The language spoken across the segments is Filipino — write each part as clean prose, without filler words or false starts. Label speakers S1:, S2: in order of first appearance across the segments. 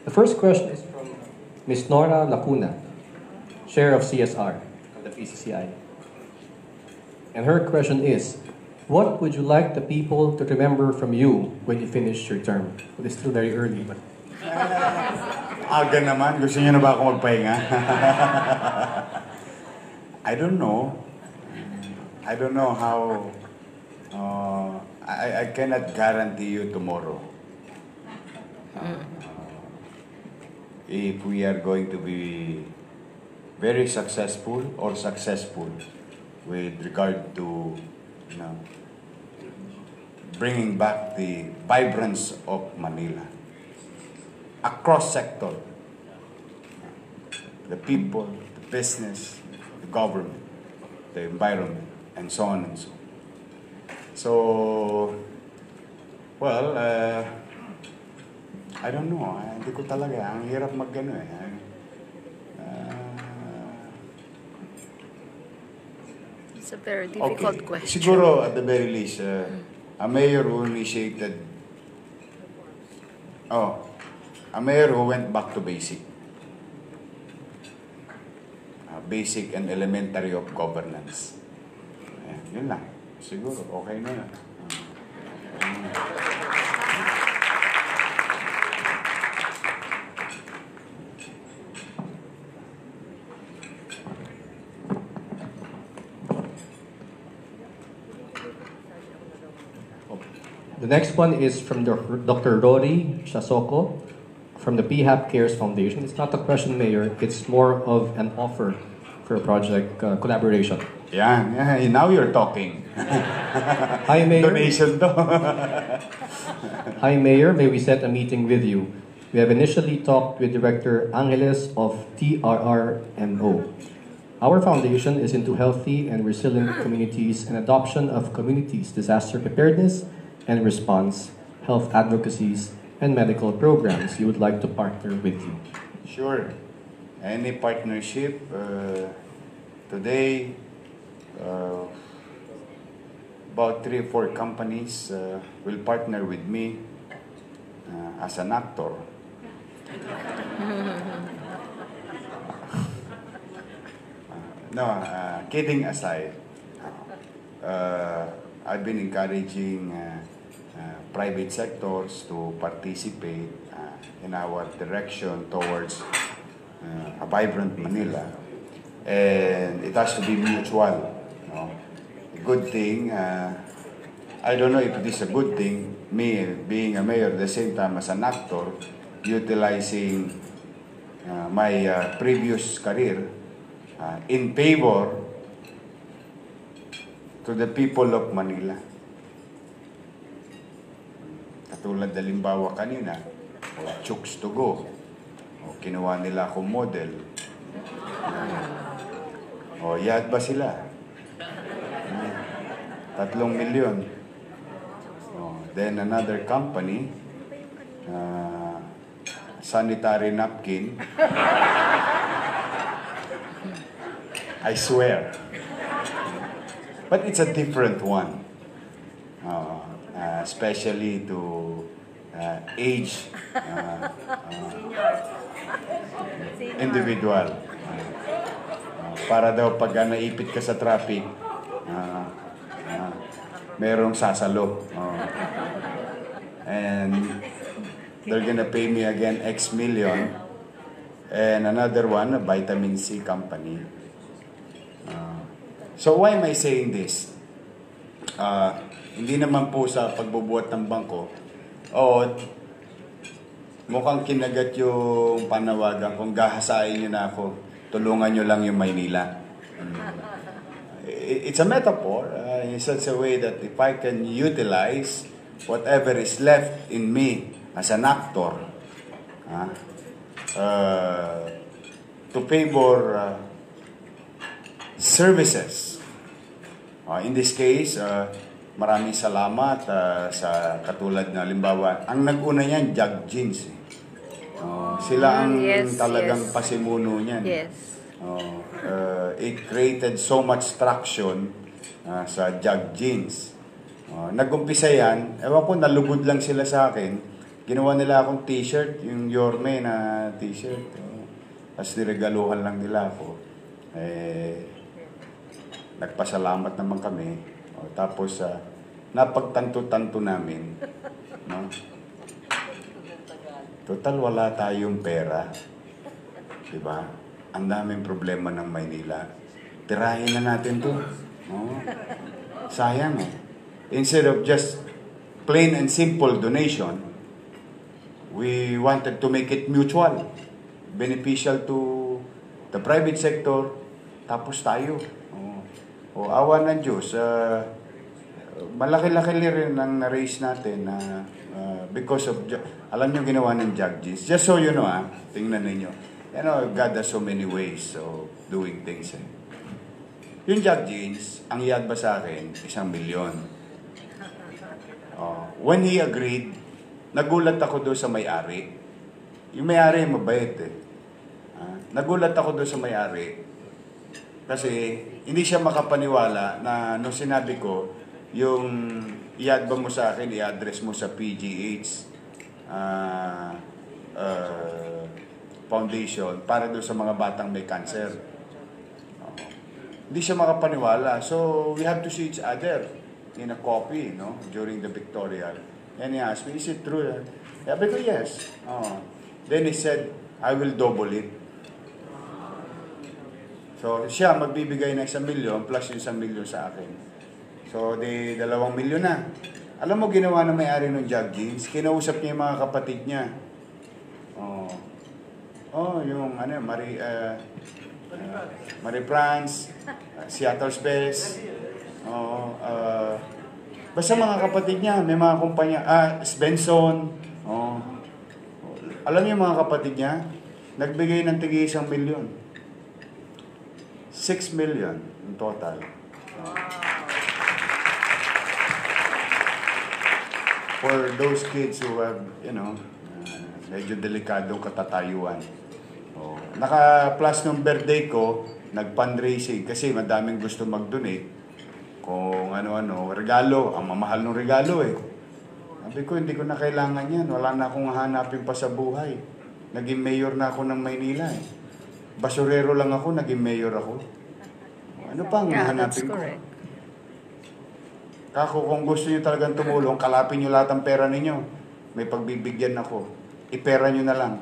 S1: The first question is from Ms. Nora Lacuna, Chair of CSR of the PCCI. And her question is, what would you like the people to remember from you when you finish your term? Well, it's still very early, but...
S2: Aga naman. Gusto niyo na ba ako magpahinga? I don't know. I don't know how... I cannot guarantee you tomorrow. If we are going to be very successful or successful with regard to, bringing back the vibrance of Manila across sector, the people, the business, the government, the environment, and so on and so on. So, well, I don't know. Hindi ko talaga. Ang hirap mag-ano eh.
S3: It's a very difficult question.
S2: Siguro, at the very least, a mayor who initiated... a mayor who went back to basic. Basic and elementary of governance. Yun lang. Siguro, okay na yun.
S1: The next one is from Dr. Rory Shasoko from the PHAP Cares Foundation. It's not a question, Mayor. It's more of an offer for a project collaboration.
S2: Yeah, now you're talking.
S1: Hi, Mayor.
S2: Donation to.
S1: Hi, Mayor. May we set a meeting with you? We have initially talked with Director Angeles of TRRMO. Our foundation is into healthy and resilient communities and adoption of communities, disaster preparedness and response, health advocacies, and medical programs. You would like to partner with you?
S2: Sure. Any partnership. Today, about 3 or 4 companies will partner with me as an actor. Kidding aside, I've been encouraging private sectors to participate in our direction towards a vibrant Manila. And it has to be mutual. A good thing, I don't know if it is a good thing, me being a mayor at the same time as an actor, utilizing my previous career in favor to the people of Manila. Katulad halimbawa kanina, Chooks to Go. Kinuha nila akong model. Yad ba sila? 3 milyon. Then another company, sanitary napkin. I swear. But it's a different one. Especially to age individual. Para daw pag naipit ka sa traffic, merong sasalo. And they're gonna pay me again X million. And another one, a vitamin C company. So why am I saying this? Hindi naman po sa pagbubuhat ng bangko. Mukhang kinagat yung panawagan kung gahasain nyo na ako, tulungan nyo lang yung Maynila. It's a metaphor in such a way that if I can utilize whatever is left in me as an actor to favor services. In this case, maraming salamat sa katulad na halimbawa. Ang nag-una niyan, Jug Jeans. Sila ang talagang pasimuno niyan.
S3: Yes.
S2: It created so much traction sa Jug Jeans. Nag-umpisa yan, ewan ko, nalugod lang sila sa akin. Ginawa nila akong t-shirt, yung Yorme na t-shirt. Tapos niregaluhan lang nila ako. Nagpasalamat naman kami. Tapos, napagtanto-tanto namin. No? Total, wala tayong pera. Diba? Ang daming problema ng Maynila. Tirahin na natin to. No? Sayang eh. Instead of just plain and simple donation, we wanted to make it mutual. Beneficial to the private sector, tapos tayo. Awa ng Diyos, malaki-laki rin ang na-raise natin na because of, alam nyo ginawa ng Jug Jeans. Just so you know, tingnan ninyo. You know, God has so many ways of doing things. Yung Jug Jeans, ang iadba sa akin, 1 milyon. When he agreed, nagulat ako doon sa may-ari. Yung may-ari, mabait eh. Nagulat ako doon sa may-ari. Kasi hindi siya makapaniwala na nung sinabi ko, yung iadba mo sa akin, i-address mo sa PGH Foundation para doon sa mga batang may cancer. Hindi siya makapaniwala. So, we have to see each other in a coffee, no? During the Victorial. And he asked me, is it true? Sabi ko, yes. Then he said, I will double it. So, siya magbibigay ng 1 milyon plus yung 1 milyon sa akin. So, 2 milyon na. Alam mo, ginawa na may-ari ng Jug Jeans, kinausap niya yung mga kapatid niya. Yung Marie France, Seattle's Best, basta mga kapatid niya, may mga kumpanya, Benson, alam niyo mga kapatid niya, nagbigay ng tigi 1 milyon. 6 million in total. For those kids who have, medyo delikadong katatayuan. Naka-plus nung birthday ko, nag-fundraising kasi madaming gusto mag-donate. Kung ano-ano, regalo, ang mamahal ng regalo eh. Sabi ko, hindi ko na kailangan yan. Wala na akong hahanapin pa sa buhay. Naging mayor na ako ng Maynila eh. Basurero lang ako, naging mayor ako. Ano pang hahanapin ko? Kako, kung gusto niyo talagang tumulong, kalapin niyo lahat ng pera ninyo. May pagbibigyan ako. Ipera niyo na lang.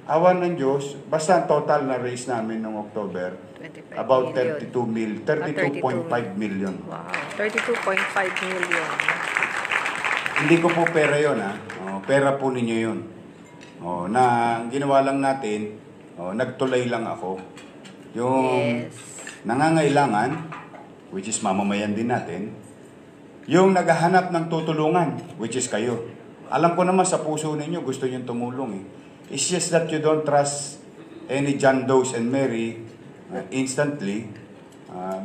S2: Awan ng Diyos, basta ang total na raise namin noong October, about 32.5 million.
S3: Wow, 32.5 million.
S2: Hindi ko po pera yun, pera po ninyo yun. Na ginawa lang natin, nagtulay lang ako. Yung nangangailangan, which is mamamayan din natin, yung naghahanap ng tutulungan, which is kayo. Alam ko naman sa puso ninyo, gusto nyo tumulong eh. It's just that you don't trust any John Does and Mary instantly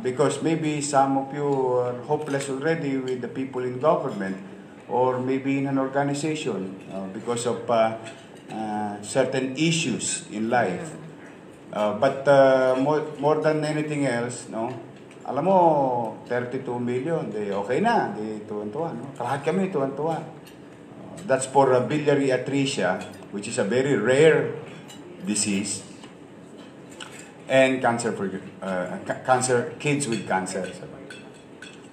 S2: because maybe some of you are hopeless already with the people in government or maybe in an organization because of certain issues in life. But more than anything else, alam mo, 32 million, okay na, tuwan-tuwa. Lahat kami tuwan-tuwa. That's for biliary atresia, which is a very rare disease, and cancer for kids with cancer.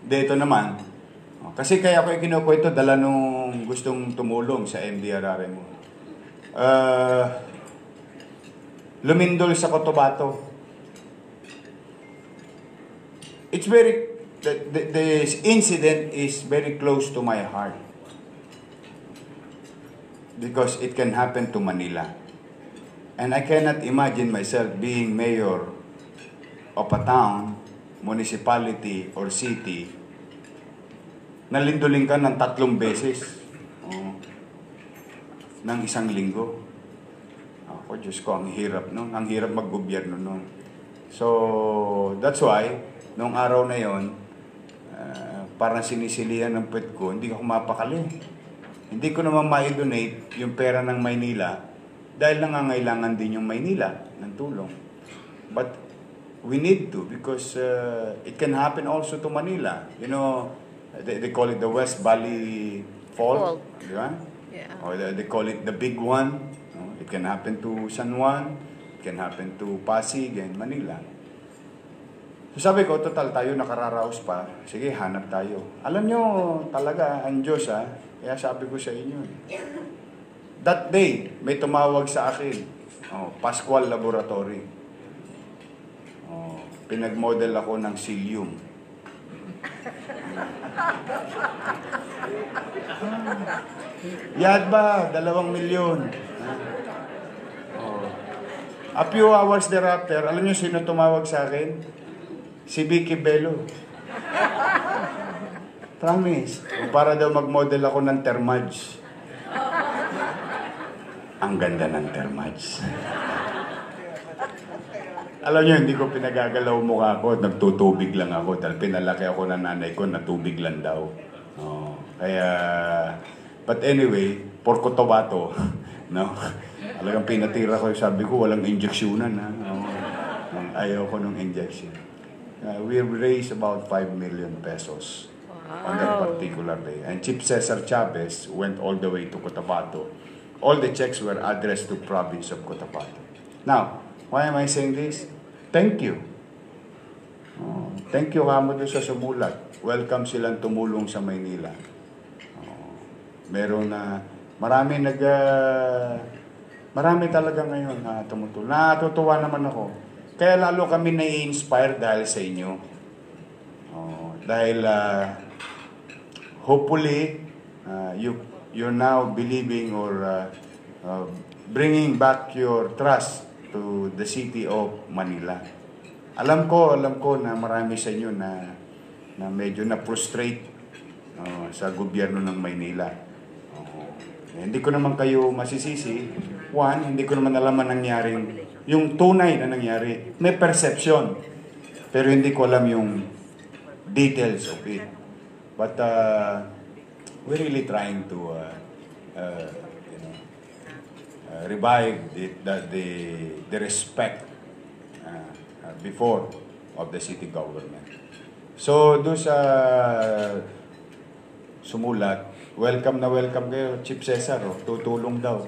S2: Dito naman, kasi kaya ko kinukwento dala nung gustong tumulong sa MDRRMO. Lumindol sa Cotabato. It's the incident is very close to my heart. Because it can happen to Manila. And I cannot imagine myself being mayor of a town, municipality, or city na lindolin ka ng 3 beses ng 1 linggo. Ako, Diyos ko, ang hirap nun. Ang hirap maggobyerno nun. So, that's why, nung araw na yon, parang sinisilihan ng puwet ko, hindi ako mapakali. Hindi ko naman ma-donate yung pera ng Maynila dahil nangangailangan din yung Maynila ng tulong. But we need to because it can happen also to Manila. You know, they call it the West Valley fault.
S3: Fault.
S2: Di ba?
S3: Yeah.
S2: Or they call it the big one. No? It can happen to San Juan, it can happen to Pasig and Manila. So sabi ko, total tayo nakararaos pa. Sige, hanap tayo. Alam nyo, talaga, ang Diyos kaya sabi ko sa inyo. That day, may tumawag sa akin. Pascual Laboratory. Pinag-model ako ng psyllium. Yad ba? 2 milyon. A few hours thereafter, alam niyo sino tumawag sa akin? Si Vicky Bello. Promise. Para daw mag-model ako ng Thermage. Ang ganda ng Thermage. Alam niyo, hindi ko pinagagalaw mukha ko. Nagtutubig lang ako. Dahil pinalaki ako ng nanay ko na tubig lang daw. Kaya, but anyway, por Cotabato, no? Talagang pinatira ko, sabi ko, walang injeksyonan, ha? Ayaw ko nung injection. We raised about 5 million pesos on that particular day. And Chief Cesar Chavez went all the way to Cotabato. All the checks were addressed to province of Cotabato. Now, why am I saying this? Thank you. Thank you kamo doon sa sumulat. Welcome silang tumulong sa Maynila. Meron na, marami talaga ngayon na tumutulong. Natutuwa naman ako. Kaya lalo kami na-inspire dahil sa inyo. Dahil hopefully you're now believing or bringing back your trust to the city of Manila. Alam ko na marami sa inyo na medyo na-frustrate sa gobyerno ng Maynila. Hindi ko naman kayo masisisi. One, hindi ko naman alam ang nangyaring, yung tunay na nangyari. May perception, pero hindi ko alam yung details of it. But we're really trying to revive the respect before of the city government. So, doon sa sumulat, welcome kayo, Chief Cesar, tutulong daw.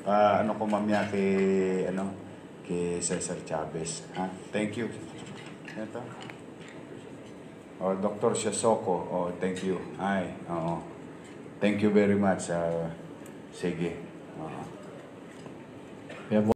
S2: Ano ko mamaya kay Cesar Chavez. Thank you. Ito. Dr. Siasoko, thank you. Thank you very much. Sige.